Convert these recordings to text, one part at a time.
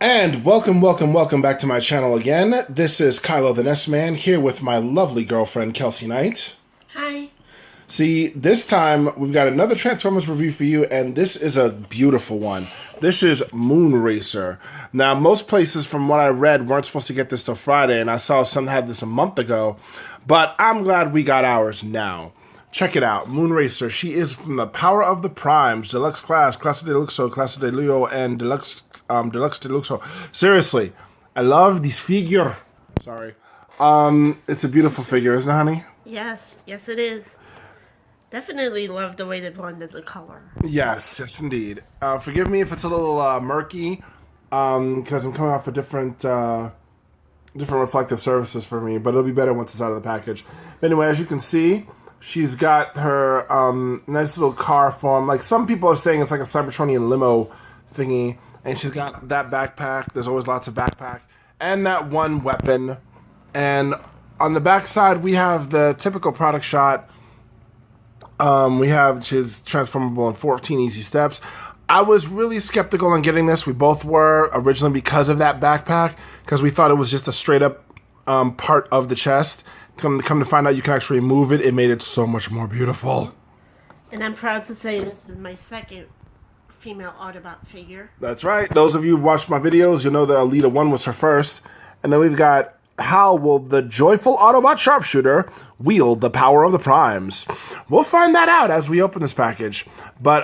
And welcome back to my channel again. This is Kylo the NesMan here with my lovely girlfriend, Kelsey Knight. Hi. See, this time we've got another Transformers review for you, and this is a beautiful one. This is MoonRacer. Now, most places, from what I read, weren't supposed to get this till Friday, and I saw some had this a month ago, but I'm glad we got ours now. Check it out, MoonRacer. She is from the Power of the Primes, Deluxe Class, Classe de Luxo, Classe de Leo, and Deluxe de Luxo. Seriously, I love this figure. Sorry. It's a beautiful figure, isn't it, honey? Yes, it is. Definitely love the way they blended the color. Yes, indeed. Forgive me if it's a little murky, because I'm coming off of different reflective surfaces for me, but it'll be better once it's out of the package. But anyway, as you can see, she's got her nice little car form. Like, some people are saying it's like a Cybertronian limo thingy. And she's got that backpack. There's always lots of backpack. And that one weapon. And on the back side, we have the typical product shot. She's transformable in 14 easy steps. I was really skeptical on getting this. We both were, originally, because of that backpack. Because we thought it was just a straight up part of the chest. Come to find out you can actually move it. It made it so much more beautiful. And I'm proud to say this is my second female Autobot figure. That's right. Those of you who watched my videos, you'll know that Alita 1 was her first. And then we've got, how will the joyful Autobot sharpshooter wield the power of the primes? We'll find that out as we open this package. But,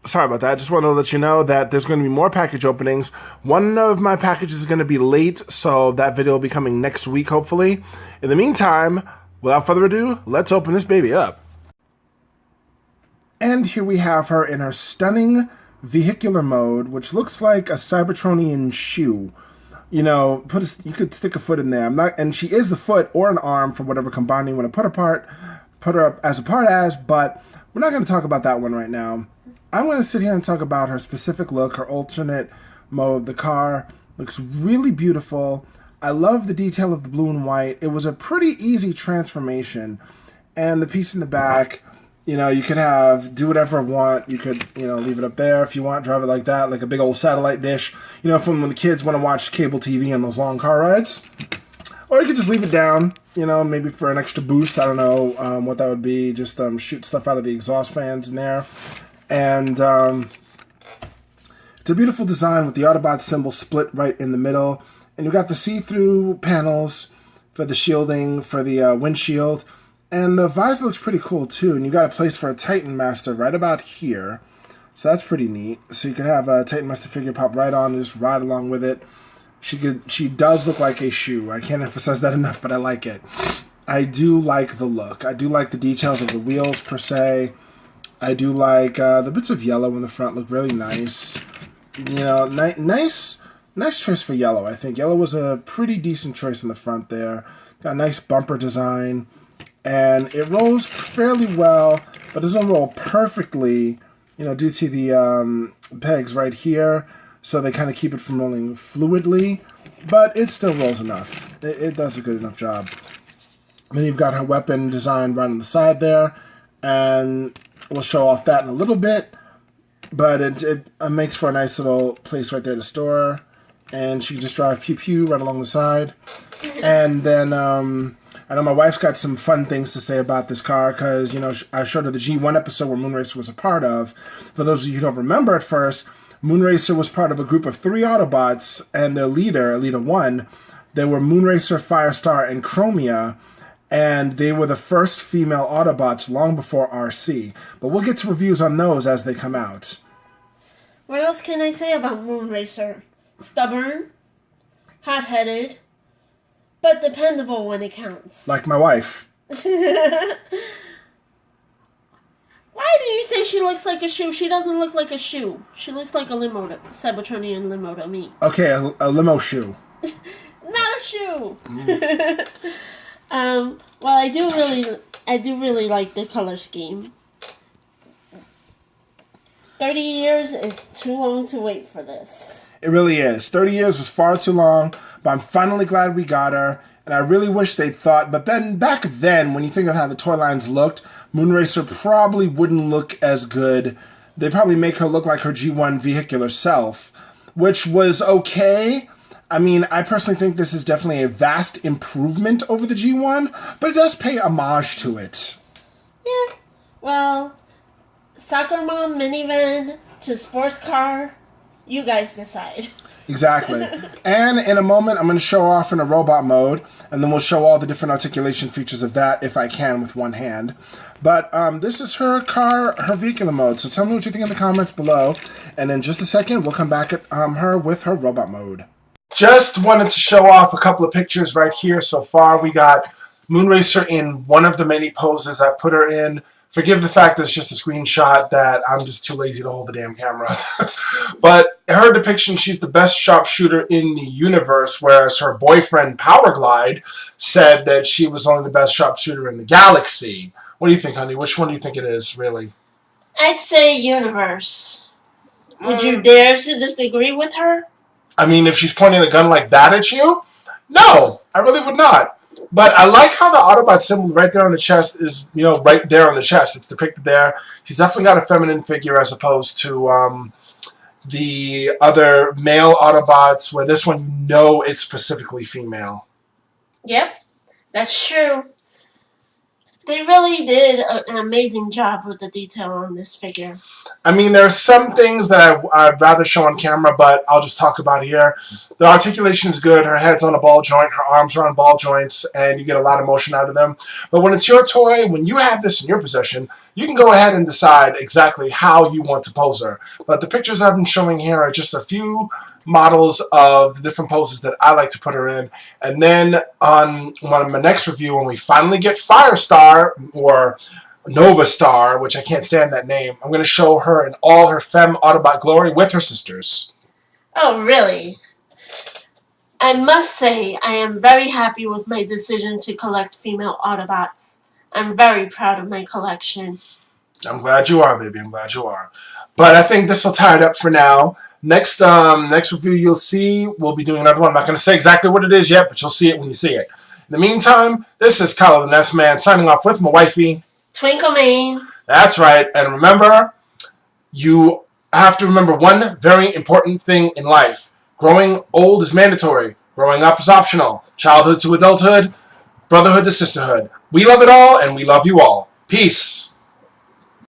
sorry about that. I just want to let you know that there's going to be more package openings. One of my packages is going to be late, so that video will be coming next week, hopefully. In the meantime, without further ado, let's open this baby up. And here we have her in her stunning vehicular mode, which looks like a Cybertronian shoe. You know, you could stick a foot in there. And she is the foot or an arm for whatever combining you want to put her up as a part as, but we're not going to talk about that one right now. I'm going to sit here and talk about her specific look, her alternate mode. The car looks really beautiful. I love the detail of the blue and white. It was a pretty easy transformation. And the piece in the back, you know, you could do whatever you want. You could, leave it up there if you want, drive it like that, like a big old satellite dish, from when the kids want to watch cable TV on those long car rides. Or you could just leave it down, maybe for an extra boost. I don't know what that would be. Just shoot stuff out of the exhaust fans in there. And it's a beautiful design with the Autobot symbol split right in the middle. And you've got the see-through panels for the shielding, for the windshield. And the visor looks pretty cool, too. And you got a place for a Titan Master right about here. So that's pretty neat. So you could have a Titan Master figure pop right on and just ride along with it. She does look like a shoe. I can't emphasize that enough, but I like it. I do like the look. I do like the details of the wheels, per se. I do like the bits of yellow in the front look really nice. Nice choice for yellow, I think. Yellow was a pretty decent choice in the front there. Got a nice bumper design. And it rolls fairly well, but doesn't roll perfectly, due to the pegs right here. So they kind of keep it from rolling fluidly, but it still rolls enough. It does a good enough job. Then you've got her weapon design right on the side there, and we'll show off that in a little bit. But it makes for a nice little place right there to store. And she can just drive pew-pew right along the side. And then I know my wife's got some fun things to say about this car because, I showed her the G1 episode where MoonRacer was a part of. For those of you who don't remember at first, MoonRacer was part of a group of 3 Autobots, and their leader, Alita 1, they were MoonRacer, Firestar, and Chromia, and they were the first female Autobots long before RC. But we'll get to reviews on those as they come out. What else can I say about MoonRacer? Stubborn, hot-headed, but dependable when it counts. Like my wife. Why do you say she looks like a shoe? She doesn't look like a shoe. She looks like a Cybertronian limo to me. Okay, a limo shoe. Not a shoe. Well, I do really like the color scheme. 30 years is too long to wait for this. It really is. 30 years was far too long, but I'm finally glad we got her. And I really wish they'd thought, but then back then, when you think of how the toy lines looked, MoonRacer probably wouldn't look as good. They'd probably make her look like her G1 vehicular self. which was okay. I mean, I personally think this is definitely a vast improvement over the G1, but it does pay homage to it. Yeah. Well, soccer mom minivan to sports car, you guys decide. Exactly. And in a moment, I'm going to show off in a robot mode, and then we'll show all the different articulation features of that if I can with one hand. But this is her car, her vehicular mode. So tell me what you think in the comments below. And in just a second, we'll come back at her with her robot mode. Just wanted to show off a couple of pictures right here. So far, we got MoonRacer in one of the many poses I put her in. Forgive the fact that it's just a screenshot that I'm just too lazy to hold the damn camera. But her depiction, she's the best sharpshooter in the universe, whereas her boyfriend, Powerglide, said that she was only the best sharpshooter in the galaxy. What do you think, honey? Which one do you think it is, really? I'd say universe. Would you dare to disagree with her? I mean, if she's pointing a gun like that at you? No, I really would not. But I like how the Autobot symbol right there on the chest is, you know, right there on the chest. It's depicted there. He's definitely got a feminine figure as opposed to the other male Autobots, where this one, you know, it's specifically female. Yep, that's true. They really did an amazing job with the detail on this figure. I mean, there are some things that I'd rather show on camera, but I'll just talk about here. The articulation is good. Her head's on a ball joint. Her arms are on ball joints, and you get a lot of motion out of them. But when it's your toy, when you have this in your possession, you can go ahead and decide exactly how you want to pose her. But the pictures I've been showing here are just a few models of the different poses that I like to put her in. And then on one of my next review, when we finally get Firestar, or Nova Star, which I can't stand that name, I'm going to show her in all her femme Autobot glory with her sisters. Oh, really? I must say, I am very happy with my decision to collect female Autobots. I'm very proud of my collection. I'm glad you are, baby. I'm glad you are. But I think this will tie it up for now. Next review you'll see, we'll be doing another one. I'm not going to say exactly what it is yet, but you'll see it when you see it. In the meantime, this is Kyle the NesMan signing off with my wifey, TwinkleMane. That's right. And remember, you have to remember one very important thing in life. Growing old is mandatory. Growing up is optional. Childhood to adulthood, brotherhood to sisterhood. We love it all, and we love you all. Peace.